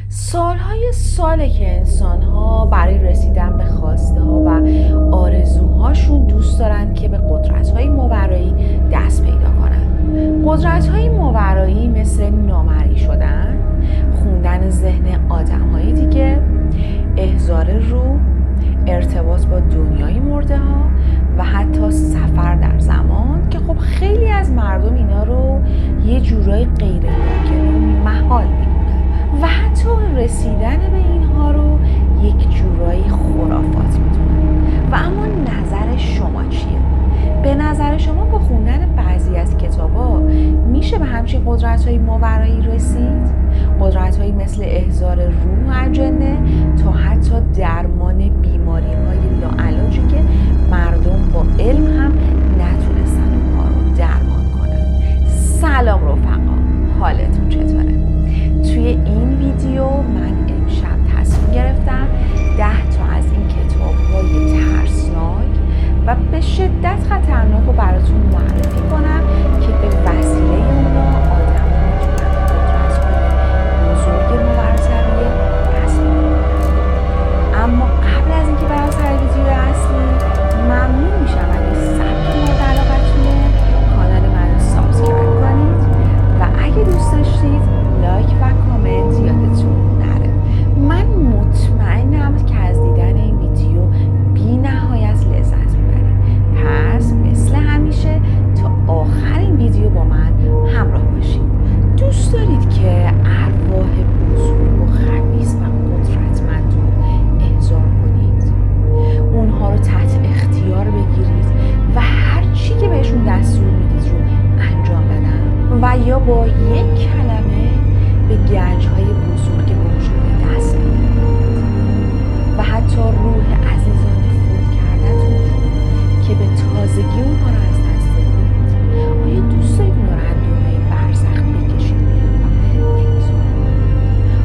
سالهای ساله که انسان‌ها برای رسیدن به خواسته ها و آرزوهاشون دوست دارن که به قدرت‌های ماورایی دست پیدا کنن. قدرت‌های ماورایی مثل نامرئی شدن، خوندن ذهن آدم‌های دیگه، احضار روح، ارتباط با دنیای مرده ها و حتی سفر در زمان که خب خیلی از مردم اینا رو یه جورای غیر ممکن و محال میدونن و حتی رسیدن به اینها رو یک جورایی خرافات میدونن. و اما نظر شما چیه؟ به نظر شما با خوندن بعضی از کتابا میشه به همچین قدرت‌های ماورایی رسید؟ قدرت‌هایی مثل احضار روح و اجنه تا حتی درمان بیماری‌های لاعلاجی که مردم با علم هم نتونستن اونها رو درمان کنن. سلام رفقا، حالتون چطوره؟ توی این ویدیو من امشب تصمیم گرفتم 10 تا از این کتاب‌های ترسناک و به شدت خطرناک رو براتون معرفی کنم که به وسیله اونا آدم‌ها میتونن به قدرت‌های بزرگ ماوراتبیه دست پیدا کنن. اما قبل از اینکه برم سر ویدیو اصلی، ممنون میشم اگه سبک مورد علاقتونه کانال منو سابسکرایب کنید و اگه دوست داشتید لایک و کامنت یادتون نره. من مطمئنم که از دیدن این ویدیو بی نهایت لذت میبرید. پس مثل همیشه تا آخر این ویدیو با من همراه باشید. دوست دارید که ارواح بزرگ و خبیث و قدرتمند رو احضار کنید؟ اونها رو تحت اختیار بگیرید و هر چی که بهشون دستور میدید رو انجام بدن و یا با یک کلمه به گنج‌های بزرگ گم شده دست بگیرید و حتی روح عزیزان فوت کرده‌تون رو که به تازگی اونها رو از دست دادید، آیا دوست دارید اونها رو از دنیای برزخ بکشید بیرون و احضار کنید؟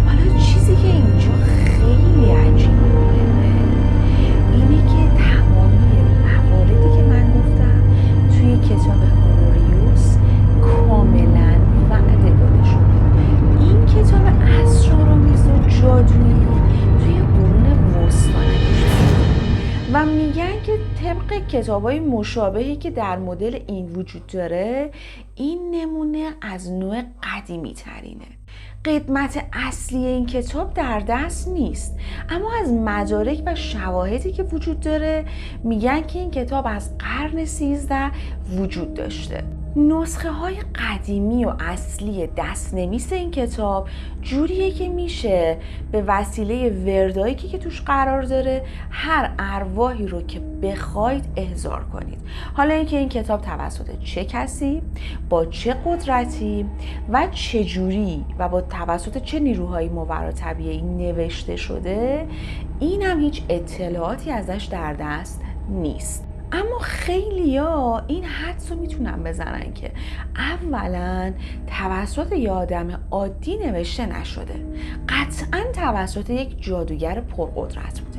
حالا چیزی که اینجا خیلی عجیب و مهمه اینه که تمامی مواردی که من گفتم توی کتاب هونوریوس کاملا وعده داده شده. این کتاب اسرارآمیز و جادویی توی قرون وسطا نوشته و میگن که طبق کتابای مشابهی که در مدل این وجود داره، این نمونه از نوع قدیمی ترینه. قدمت اصلی این کتاب در دست نیست، اما از مدارک و شواهدی که وجود داره میگن که این کتاب از قرن 13 وجود داشته. نسخه های قدیمی و اصلی دستنویس این کتاب جوریه که میشه به وسیله وردایی که توش قرار داره هر ارواحی رو که بخواید احضار کنید. حالا اینکه این کتاب توسط چه کسی، با چه قدرتی و چه جوری و با توسط چه نیروهای ماوراتبیعی نوشته شده، این هم هیچ اطلاعاتی ازش در دست نیست. اما خیلیا این حدس رو میتونن بزنن که اولا توسط یه آدم عادی نوشته نشده، قطعا توسط یک جادوگر پرقدرت بوده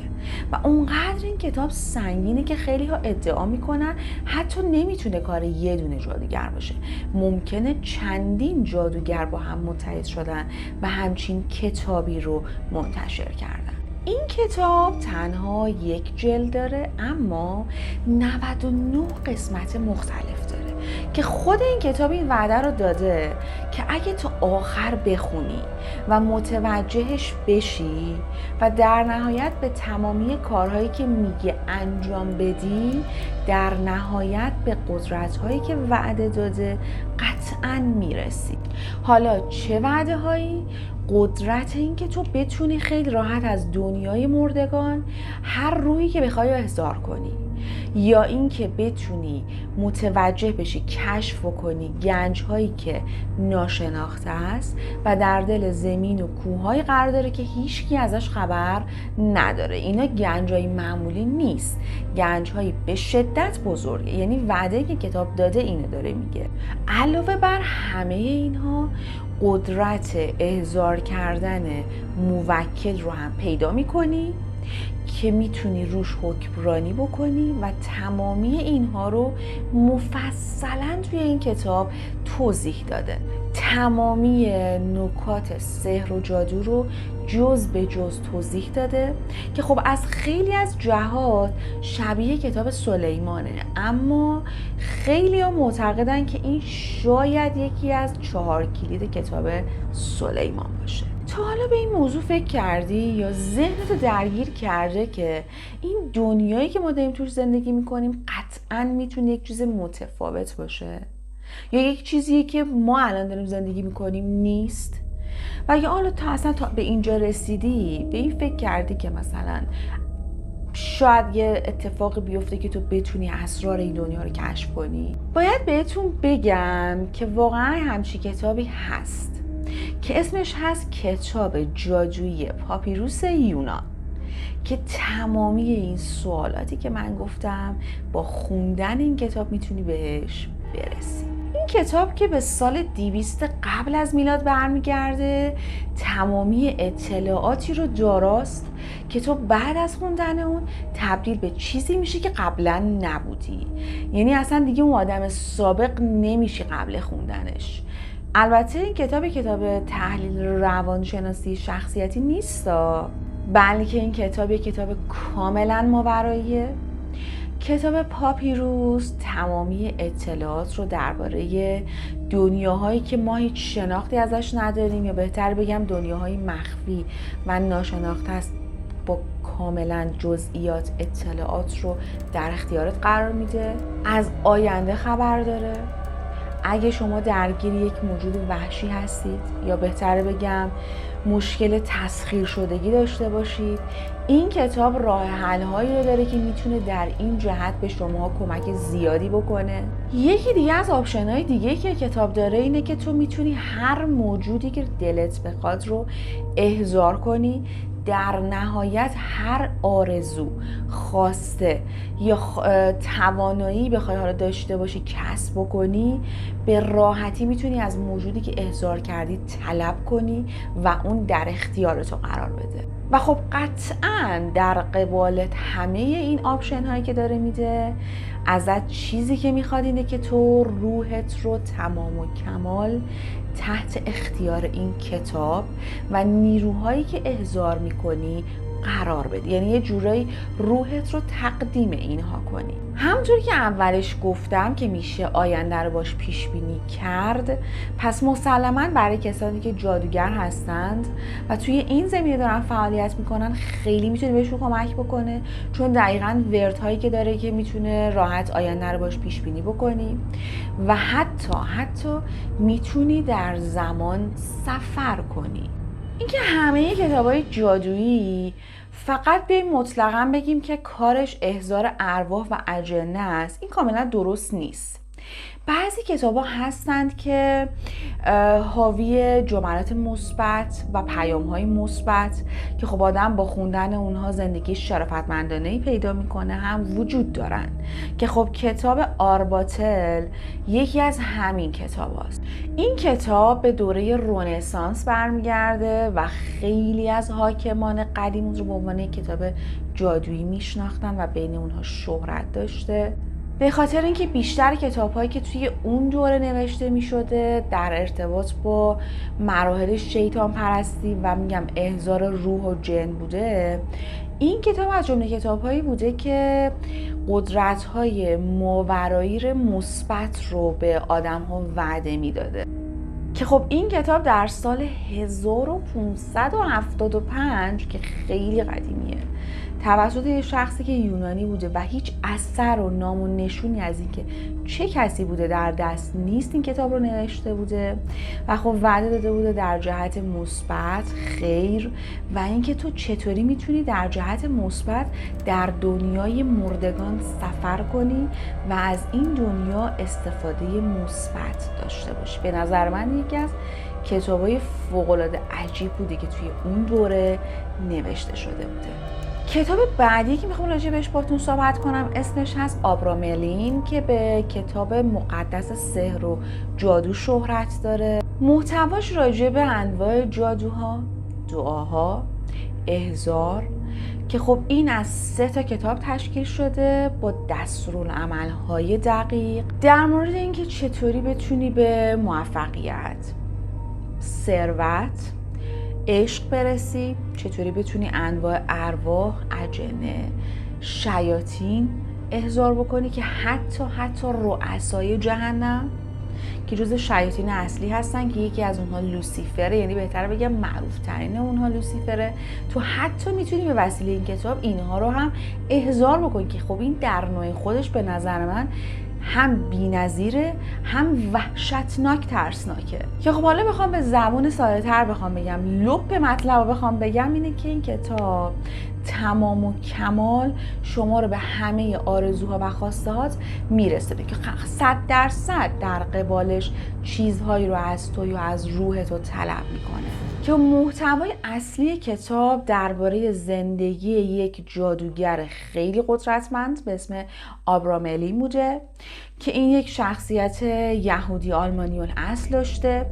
و اونقدر این کتاب سنگینه که خیلی ها ادعا میکنن حتی نمیتونه کار یه دونه جادوگر باشه، ممکنه چندین جادوگر با هم متحد شدن و همچین کتابی رو منتشر کردن. این کتاب تنها یک جلد داره اما 99 قسمت مختلف داره که خود این کتاب این وعده رو داده که اگه تو آخر بخونی و متوجهش بشی و در نهایت به تمامی کارهایی که میگه انجام بدی، در نهایت به قدرت‌هایی که وعده داده قطعاً میرسی. حالا چه وعده هایی؟ قدرت این که تو بتونی خیلی راحت از دنیای مردگان هر روحی که بخوای احضار کنی، یا این که بتونی متوجه بشی کشف کنی گنج هایی که ناشناخته است و در دل زمین و کوههای قرار داره که هیچکی ازش خبر نداره. اینا گنج های معمولی نیست، گنج های به شدت بزرگه. یعنی وعده که کتاب داده اینو داره میگه. علاوه بر همه اینها قدرت احضار کردن موکل رو هم پیدا میکنی که میتونی روش حکمرانی بکنی و تمامی اینها رو مفصلا توی این کتاب توضیح داده. تمامی نکات سحر و جادو رو جز به جز توضیح داده که خب از خیلی از جهات شبیه کتاب سلیمانه، اما خیلی ها معتقدن که این شاید یکی از 4 کلید کتاب سلیمان باشه. تا حالا به این موضوع فکر کردی یا ذهنتو درگیر کرده که این دنیایی که ما داریم توش زندگی میکنیم قطعاً میتونه یک چیز متفاوت باشه، یا یک چیزیه که ما الان داریم زندگی میکنیم نیست؟ و یا حالا تا اصلا به اینجا رسیدی به این فکر کردی که مثلا شاید یه اتفاقی بیفته که تو بتونی اسرار این دنیا رو کشف کنی؟ باید بهتون بگم که واقعا همچی کتابی هست که اسمش هست کتاب جادویی پاپیروس یونان، که تمامی این سوالاتی که من گفتم با خوندن این کتاب میتونی بهش برسی. این کتاب که به سال 200 قبل از میلاد برمیگرده، تمامی اطلاعاتی رو داراست که تو بعد از خوندن اون تبدیل به چیزی میشه که قبلا نبودی. یعنی اصلا دیگه اون آدم سابق نمیشی قبل خوندنش. البته این کتاب تحلیل روانشناسی شخصیتی نیست، بلکه این کتاب یک کتاب کاملا ماوراییه. کتاب پاپیروس تمامی اطلاعات رو درباره دنیاهایی که ما هیچ شناختی ازش نداریم، یا بهتر بگم دنیاهای مخفی و ناشناخته است، با کاملا جزئیات اطلاعات رو در اختیارت قرار میده. از آینده خبر داره. اگه شما درگیر یک موجود وحشی هستید، یا بهتره بگم مشکل تسخیر شدگی داشته باشید، این کتاب راه حل‌هایی رو داره که میتونه در این جهت به شما کمک زیادی بکنه. یکی دیگه از آپشن‌های دیگه که کتاب داره اینه که تو میتونی هر موجودی که دلت بخواد رو احضار کنی. در نهایت هر آرزو، خواسته یا توانایی بخوای حالا داشته باشی کسب بکنی، به راحتی میتونی از موجودی که احضار کردی طلب کنی و اون در اختیار تو قرار بده. و خب قطعاً در قبالت همه این آپشن هایی که داره میده، ازت چیزی که میخواد اینه که تو روحت رو تمام و کمال تحت اختیار این کتاب و نیروهایی که احضار میکنی قرار بدی. یعنی یه جورایی روحت رو تقدیم اینها کنی. همونطور که اولش گفتم که میشه آینده رو باش پیش بینی کرد، پس مسلماً برای کسانی که جادوگر هستند و توی این زمینه دارن فعالیت میکنن خیلی میتونه بهشون کمک بکنه، چون دقیقاً وردهایی که داره که میتونه راحت آینده رو باش پیش بینی بکنی و حتی میتونی در زمان سفر کنی. اینکه همه کتابای جادویی فقط به مطلقاً بگیم که کارش احضار ارواح و اجنه است، این کاملا درست نیست. بعضی کتابا هستند که حاوی جملات مثبت و پیام‌های مثبت که خب آدم با خوندن اونها زندگی شرافتمندانه‌ای پیدا میکنه هم وجود دارن، که خب کتاب آرباتل یکی از همین کتاب هست. این کتاب به دوره رنسانس برمیگرده و خیلی از حاکمان قدیم اون رو به عنوان کتاب جادویی میشناختن و بین اونها شهرت داشته، به خاطر اینکه بیشتر کتاب‌هایی که توی اون دوره نوشته می‌شده در ارتباط با مراحل شیطان پرستی و میگم احضار روح و جن بوده. این کتاب از جمله کتاب‌هایی بوده که قدرت‌های ماورایی مثبت رو به آدم‌ها وعده میداده، که خب این کتاب در سال 1575 که خیلی قدیمیه توسط یه شخصی که یونانی بوده و هیچ اثر و نام و نشونی از این که چه کسی بوده در دست نیست، این کتاب رو نوشته بوده و خب وعده داده بوده در جهت مثبت خیر و اینکه تو چطوری میتونی در جهت مثبت در دنیای مردگان سفر کنی و از این دنیا استفاده مثبت داشته باشی. به نظر من یکی از کتابای فوق‌العاده عجیب بوده که توی اون دوره نوشته شده بوده. کتاب بعدی که میخوام راجع بهش باتون صحبت کنم اسمش هست آبراملین که به کتاب مقدس سحر و جادو شهرت داره. محتواش راجع به انواع جادوها، دعاها، احضار، که خب این از 3 کتاب تشکیل شده با دستورالعمل‌های دقیق در مورد اینکه چطوری بتونی به موفقیت، ثروت، عشق برسی، چطوری بتونی انواع ارواح، اجنه، شیاطین احضار بکنی که حتی رؤسای جهنم که جز شیاطین اصلی هستن که یکی از اونها لوسیفره، یعنی بهتره بگم معروف ترین اونها لوسیفره، تو حتی میتونی به وسیله این کتاب اینها رو هم احضار بکنی که خب این در نوع خودش به نظر من هم بی‌نظیره هم وحشتناک ترسناکه. که خب حالا بخوام به زبون ساده‌تر بخوام بگم، لب مطلب رو بخوام بگم اینه که این کتاب تمام و کمال شما رو به همه آرزوها و خواستهات میرسونه که 100% در قبالش چیزهایی رو از تو یا از روح تو طلب میکنه. که محتوای اصلی کتاب درباره زندگی یک جادوگر خیلی قدرتمند به اسم آبرام الین بوده که این یک شخصیت یهودی آلمانی الاصل داشته،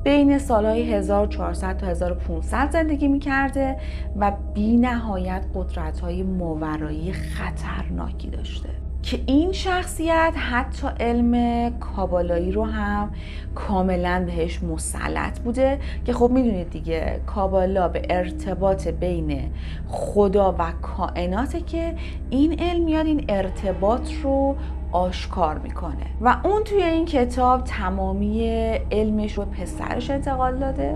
بین سالهای 1400 تا 1500 زندگی میکرده و بی نهایت قدرت‌های ماورایی خطرناکی داشته که این شخصیت حتی علم کابالایی رو هم کاملا بهش مسلط بوده که خب میدونید دیگه کابالا به ارتباط بین خدا و کائناته که این علم میاد این ارتباط رو آشکار میکنه و اون توی این کتاب تمامی علمش رو پسرش انتقال داده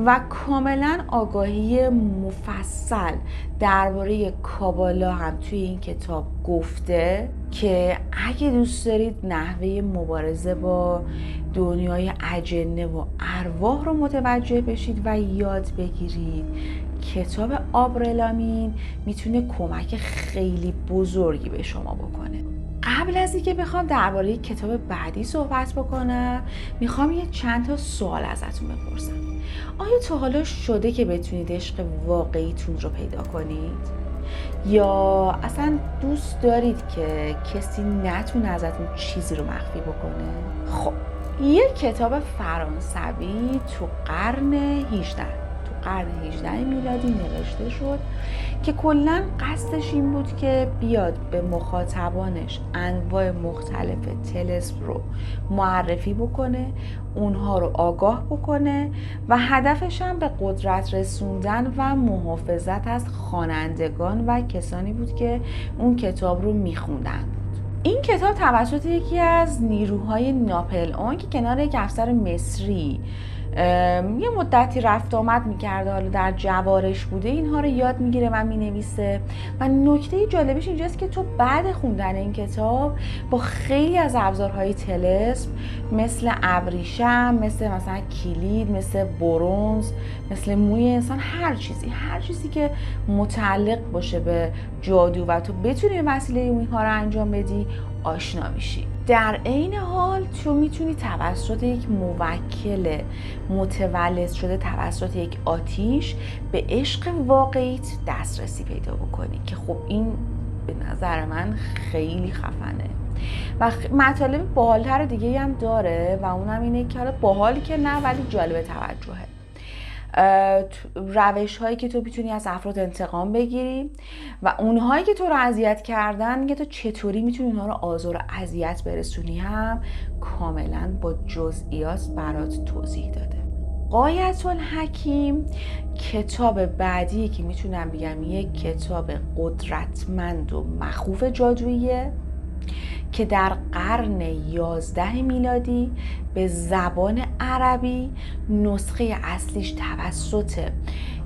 و کاملا آگاهی مفصل درباره کابالا هم توی این کتاب گفته که اگه دوست دارید نحوه مبارزه با دنیای اجنه و ارواح رو متوجه بشید و یاد بگیرید، کتاب آبرلامین میتونه کمک خیلی بزرگی به شما بکنه. قبل از اینکه بخوام درباره کتاب بعدی صحبت بکنم، میخوام یه چند تا سوال ازتون بپرسم. آیا تا حالا شده که بتونید عشق واقعیتون رو پیدا کنید؟ یا اصلا دوست دارید که کسی نتونه ازتون چیزی رو مخفی بکنه؟ خب یک کتاب فرانسوی تو قرن 18 میلادی نوشته شد که کلاً قصدش این بود که بیاد به مخاطبانش انواع مختلف طلسم رو معرفی بکنه، اونها رو آگاه بکنه و هدفش هم به قدرت رسوندن و محافظت از خوانندگان و کسانی بود که اون کتاب رو میخوندن. این کتاب توسط یکی از نیروهای ناپلئون که کنار یک افسر مصری یه مدتی رفت آمد میکرده، حالا در جوارش بوده، اینها رو یاد میگیره و مینویسه. و نکته جالبش اینجاست که تو بعد خوندن این کتاب با خیلی از ابزارهای طلسم مثل ابریشم، مثلا کلید، مثل برنز، مثل موی انسان، هر چیزی که متعلق باشه به جادو و تو بتونی به وسیله اینها رو انجام بدی آشنا میشی. در عین حال تو میتونی توسط یک موکل متولد شده توسط یک آتیش به عشق واقعیت دسترسی پیدا بکنی که خب این به نظر من خیلی خفنه و مطالب باحال‌تر دیگه هم داره و اونم اینه که حالا باحال که نه ولی جالب توجهه. روش هایی که تو میتونی از افراد انتقام بگیری و اونهایی که تو رو اذیت کردن که تو چطوری میتونی اونها رو آزار و اذیت برسونی هم کاملا با جزئیات برات توضیح داده. غایة الحکیم کتاب بعدی که میتونم بگم یک کتاب قدرتمند و مخوف جادوییه که در قرن 11 میلادی به زبان عربی نسخه اصلیش توسط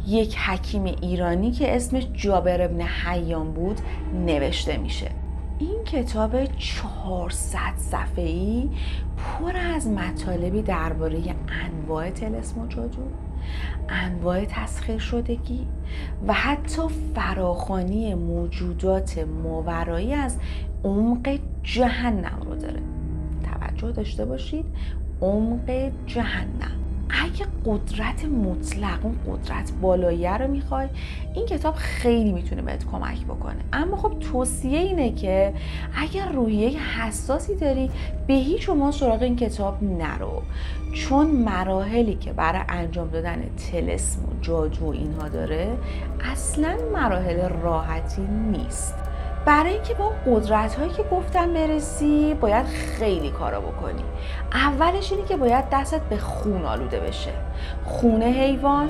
یک حکیم ایرانی که اسمش جابر ابن حیان بود نوشته میشه. این کتاب 400 صفحه‌ای پر از مطالبی درباره انواع طلسم و جادو، انواع تسخیر شدگی و حتی فراخوانی موجودات ماورایی از عمق جهنم رو داره. توجه داشته باشید، عمق جهنم. اگه قدرت مطلق، اون قدرت بالاییه رو میخوای، این کتاب خیلی میتونه بهت کمک بکنه. اما خب توصیه اینه که اگر روحیه حساسی داری به هیچ عنوان سراغ این کتاب نرو، چون مراحلی که برای انجام دادن طلسم و جادو و اینها داره اصلا مراحل راحتی نیست. برای اینکه با قدرت هایی که گفتم برسی باید خیلی کارا بکنی. اولش اینه که باید دستت به خون آلوده بشه، خون حیوان،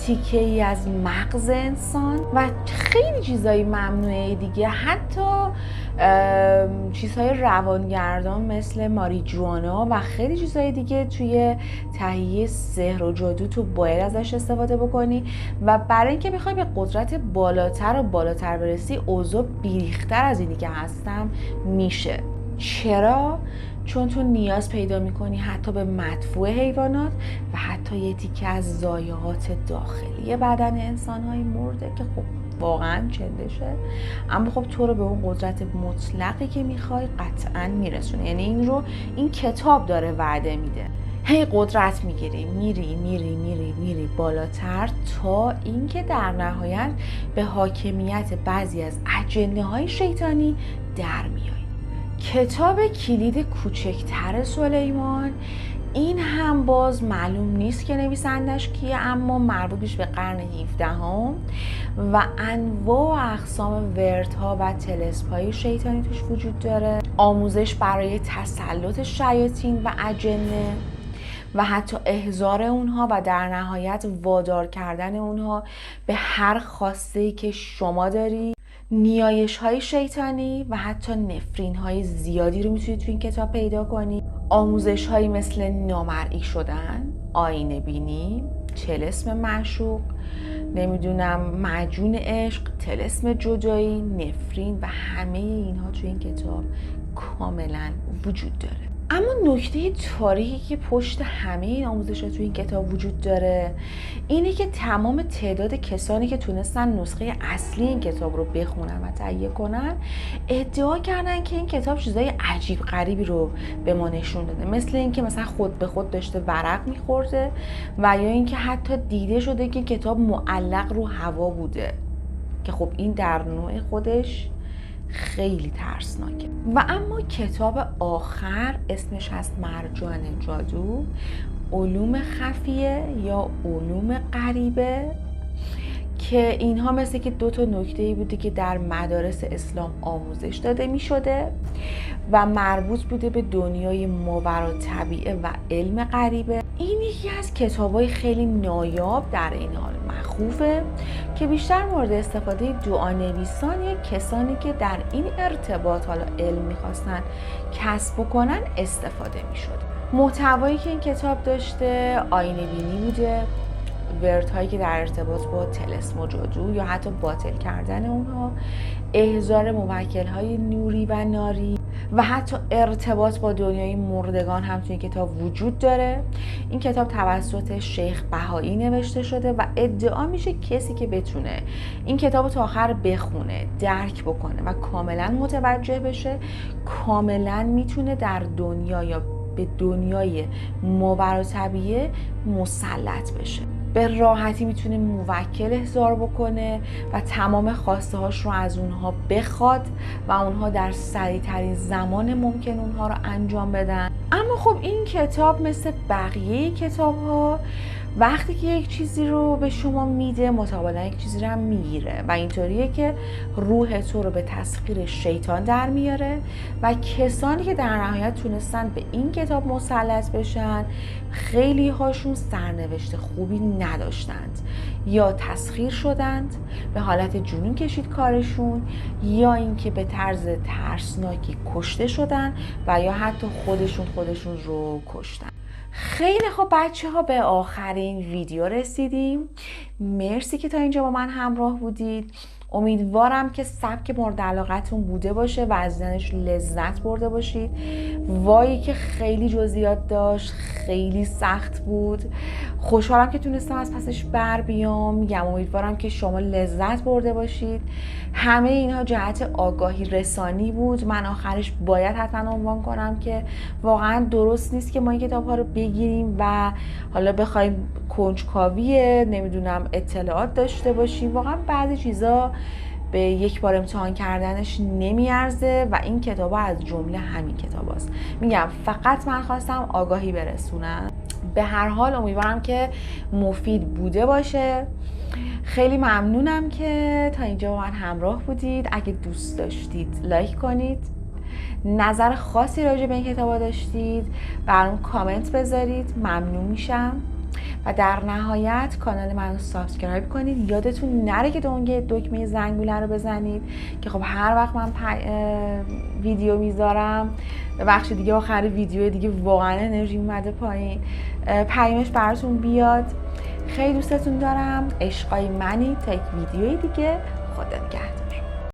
تیکه ای از مغز انسان و خیلی چیزای ممنوعه دیگه، حتی چیزهای روانگردان مثل ماریجوانا و خیلی چیزهای دیگه توی تهیه سحر و جادو تو باید ازش استفاده بکنی. و برای اینکه بخوای به قدرت بالاتر و بالاتر برسی اوضاع بیریختر از اینی که هستم میشه. چرا؟ چون تو نیاز پیدا میکنی حتی به مدفوع حیوانات و حتی یه تیکه از ضایعات داخلی بدن انسان‌های مرده که خب واقعا چندشه، اما خب تو رو به اون قدرت مطلقی که میخوای قطعا میرسونه. یعنی این کتاب داره وعده میده. هی قدرت میگیری، میری بالاتر تا اینکه در نهایت به حاکمیت بعضی از اجنده های شیطانی در میای. کتاب کلید کوچکتر سلیمان، این هم باز معلوم نیست که نویسندش کیه، اما مربوط میشه به قرن 17 هم و انواع و اقسام وردها و طلسم‌های شیطانی توش وجود داره. آموزش برای تسلط شیاطین و اجنه و حتی احضار اونها و در نهایت وادار کردن اونها به هر خواسته‌ای که شما داری. نیایش های شیطانی و حتی نفرین های زیادی رو میتونید تو این کتاب پیدا کنی. آموزش هایی مثل نامرئی شدن، آینه بینی، طلسم معشوق، نمیدونم معجون عشق، طلسم جدایی، نفرین و همه اینها تو این کتاب کاملا وجود داره. اما نکته تاریخی که پشت همه این آموزش‌ها تو این کتاب وجود داره اینه که تمام تعداد کسانی که تونستن نسخه اصلی این کتاب رو بخونن و تهیه کنن ادعا کردن که این کتاب چیزای عجیب غریبی رو به ما نشون داده، مثل اینکه مثلا خود به خود داشته ورق می‌خورده و یا اینکه حتی دیده شده که کتاب معلق رو هوا بوده که خب این در نوع خودش خیلی ترسناکه. و اما کتاب آخر اسمش هست مرجان جادو، علوم خفیه یا علوم غریبه، که اینها مثل که دو تا نکته‌ای بوده که در مدارس اسلام آموزش داده می شده و مربوط بوده به دنیای ماوراء طبیعه و علم غریبه. این یکی از کتاب‌های خیلی نایاب در این حال مخوفه که بیشتر مورد استفاده دعانویسان یا کسانی که در این ارتباط حالا علم می‌خواستن کسب بکنن استفاده می‌شد. محتوایی که این کتاب داشته آینه بینی بوده، وردهایی که در ارتباط با طلسم و جادو یا حتی باطل کردن اونها، احضار موکل‌های نوری و ناری و حتی ارتباط با دنیای مردگان هم توی این کتاب وجود داره. این کتاب توسط شیخ بهایی نوشته شده و ادعا میشه کسی که بتونه این کتاب رو تا آخر بخونه، درک بکنه و کاملا متوجه بشه، کاملا میتونه در دنیا یا به دنیای ماوراء طبیعه مسلط بشه. به راحتی میتونه موکل احضار بکنه و تمام خواسته هاش رو از اونها بخواد و اونها در سریع ترین زمان ممکن اونها رو انجام بدن. اما خب این کتاب مثل بقیه کتاب ها وقتی که یک چیزی رو به شما میده متقابلا یک چیزی رو هم میگیره و اینطوریه که روح تو رو به تسخیر شیطان در میاره و کسانی که در نهایت تونستن به این کتاب مسلط بشن خیلی هاشون سرنوشت خوبی نداشتند، یا تسخیر شدند، به حالت جنون کشید کارشون، یا اینکه به طرز ترسناکی کشته شدن و یا حتی خودشون رو کشتن. خیلی خب بچه ها، به آخرین ویدیو رسیدیم. مرسی که تا اینجا با من همراه بودید. امیدوارم که سبک مورد علاقتون بوده باشه و از دیدنش لذت برده باشید. وایی که خیلی جزئیات داشت، خیلی سخت بود. خوشحالم که تونستم از پسش بر بیام. میگم امیدوارم که شما لذت برده باشید. همه اینها جهت آگاهی رسانی بود. من آخرش باید حتما عنوان کنم که واقعا درست نیست که ما این کتاب ها رو بگیریم و حالا بخوایم کنجکاوی نمیدونم اطلاعات داشته باشیم. واقعا بعضی چیزا به یک بار امتحان کردنش نمیارزه و این کتاب ها از جمله همین کتاب هاست. میگم فقط من خواستم آگاهی برسونم. به هر حال امیدوارم که مفید بوده باشه. خیلی ممنونم که تا اینجا با من همراه بودید. اگه دوست داشتید لایک کنید، نظر خاصی راجع به این کتابا داشتید برام کامنت بذارید، ممنون میشم. و در نهایت کانال منو سابسکرایب کنید. یادتون نره که دکمه زنگوله رو بزنید که خب هر وقت من ویدیو میذارم، بخش دیگه آخر ویدیو دیگه واقعا انرژی اومده پایین، پیامش براتون بیاد. خیلی دوستتون دارم. عشقای منی. تا یک ویدیوی دیگه. خدا نگهدار.